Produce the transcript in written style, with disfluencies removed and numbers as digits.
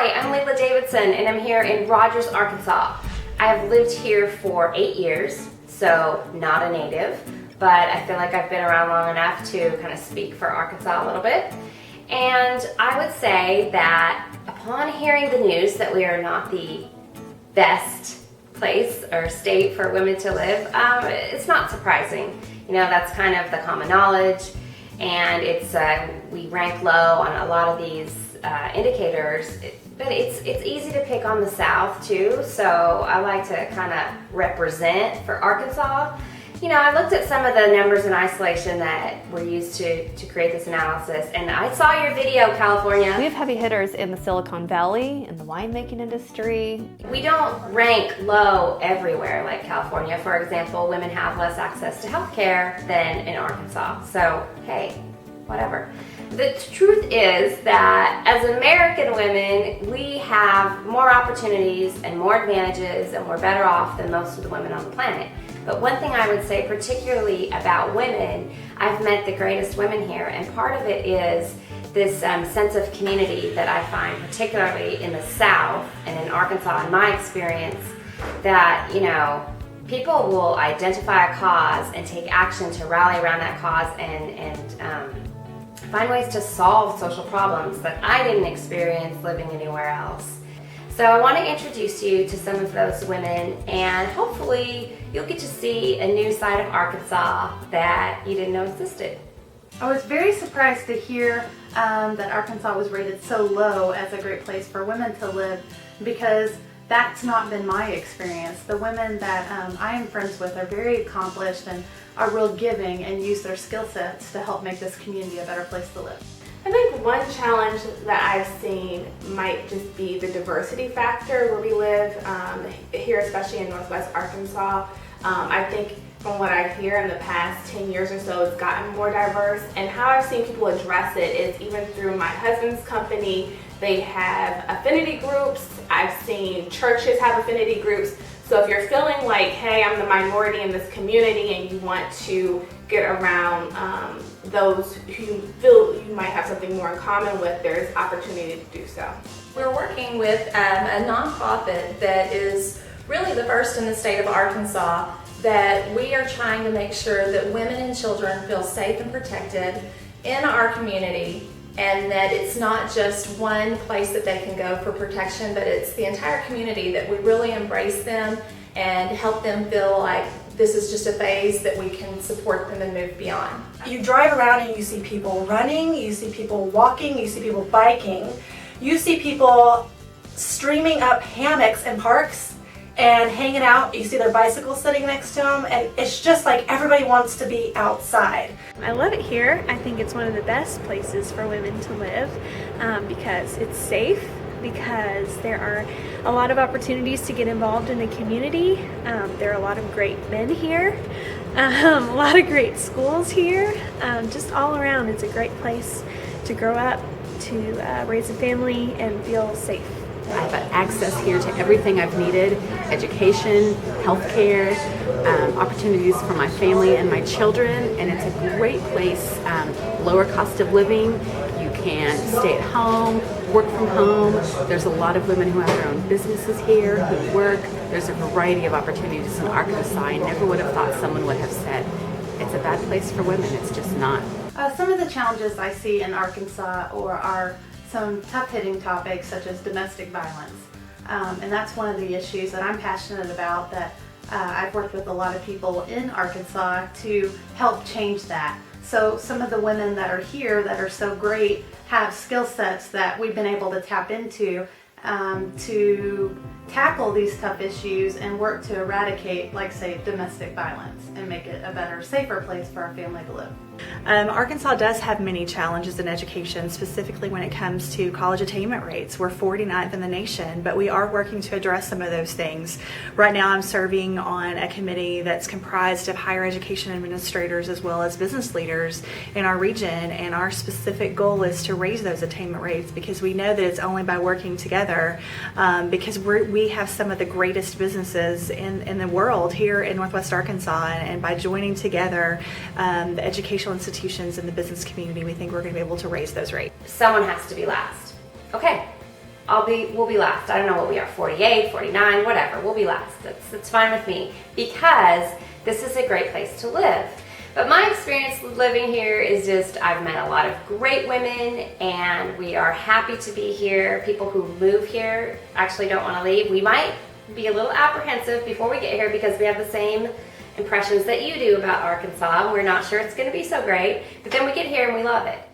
Hi, I'm Leila Davidson and I'm here in Rogers, Arkansas. I have lived here for 8 years, so not a native, but I feel like I've been around long enough to kind of speak for Arkansas a little bit. And I would say that upon hearing the news that we are not the best place or state for women to live, it's not surprising. You know, that's kind of the common knowledge, and it's we rank low on a lot of these indicators, but it's easy to pick on the South too, so I like to kind of represent for Arkansas. You know, I looked at some of the numbers in isolation that were used to create this analysis, and I saw your video, California. We have heavy hitters in the Silicon Valley, in the winemaking industry. We don't rank low everywhere like California. For example, women have less access to health care than in Arkansas, so hey, whatever. The truth is that as American women, we have more opportunities and more advantages, and we're better off than most of the women on the planet. But one thing I would say particularly about women, I've met the greatest women here, and part of it is this sense of community that I find particularly in the South and in Arkansas, in my experience, that, you know, people will identify a cause and take action to rally around that cause and find ways to solve social problems that I didn't experience living anywhere else. So I want to introduce you to some of those women, and hopefully you'll get to see a new side of Arkansas that you didn't know existed. I was very surprised to hear that Arkansas was rated so low as a great place for women to live, because that's not been my experience. The women that I am friends with are very accomplished and are real giving and use their skill sets to help make this community a better place to live. I think one challenge that I've seen might just be the diversity factor where we live here, especially in Northwest Arkansas. I think from what I hear in the past 10 years or so, it's gotten more diverse, and how I've seen people address it is even through my husband's company. They have affinity groups. I've seen churches have affinity groups. So if you're feeling like, hey, I'm the minority in this community and you want to get around those who you feel you might have something more in common with, there's opportunity to do so. We're working with a nonprofit that is really the first in the state of Arkansas, that we are trying to make sure that women and children feel safe and protected in our community, and that it's not just one place that they can go for protection, but it's the entire community, that we really embrace them and help them feel like this is just a phase that we can support them and move beyond. You drive around and you see people running, you see people walking, you see people biking, you see people streaming up hammocks in parks and hanging out. You see their bicycles sitting next to them, and it's just like everybody wants to be outside. I love it here. I think it's one of the best places for women to live because it's safe, because there are a lot of opportunities to get involved in the community. There are a lot of great men here, a lot of great schools here. Just all around, it's a great place to grow up, to raise a family, and feel safe. I have access here to everything I've needed: education, healthcare, opportunities for my family and my children, and it's a great place. Lower cost of living. You can stay at home, work from home. There's a lot of women who have their own businesses here, who work. There's a variety of opportunities in Arkansas. I never would have thought someone would have said it's a bad place for women. It's just not. Some of the challenges I see in Arkansas are some tough-hitting topics such as domestic violence, and that's one of the issues that I'm passionate about, that I've worked with a lot of people in Arkansas to help change that. So some of the women that are here that are so great have skill sets that we've been able to tap into to tackle these tough issues and work to eradicate, like say, domestic violence and make it a better, safer place for our family to live. Arkansas does have many challenges in education, specifically when it comes to college attainment rates. We're 49th in the nation, but we are working to address some of those things. Right now I'm serving on a committee that's comprised of higher education administrators as well as business leaders in our region, and our specific goal is to raise those attainment rates, because we know that it's only by working together, because we have some of the greatest businesses in the world here in Northwest Arkansas, and by joining together the educational institutions and the business community, we think we're going to be able to raise those rates. Someone has to be last. Okay, we'll be last. I don't know what we are, 48, 49, whatever. We'll be last. That's fine with me because this is a great place to live. But my experience living here is just, I've met a lot of great women and we are happy to be here. People who move here actually don't want to leave. We might be a little apprehensive before we get here because we have the same impressions that you do about Arkansas. We're not sure it's going to be so great, but then we get here and we love it.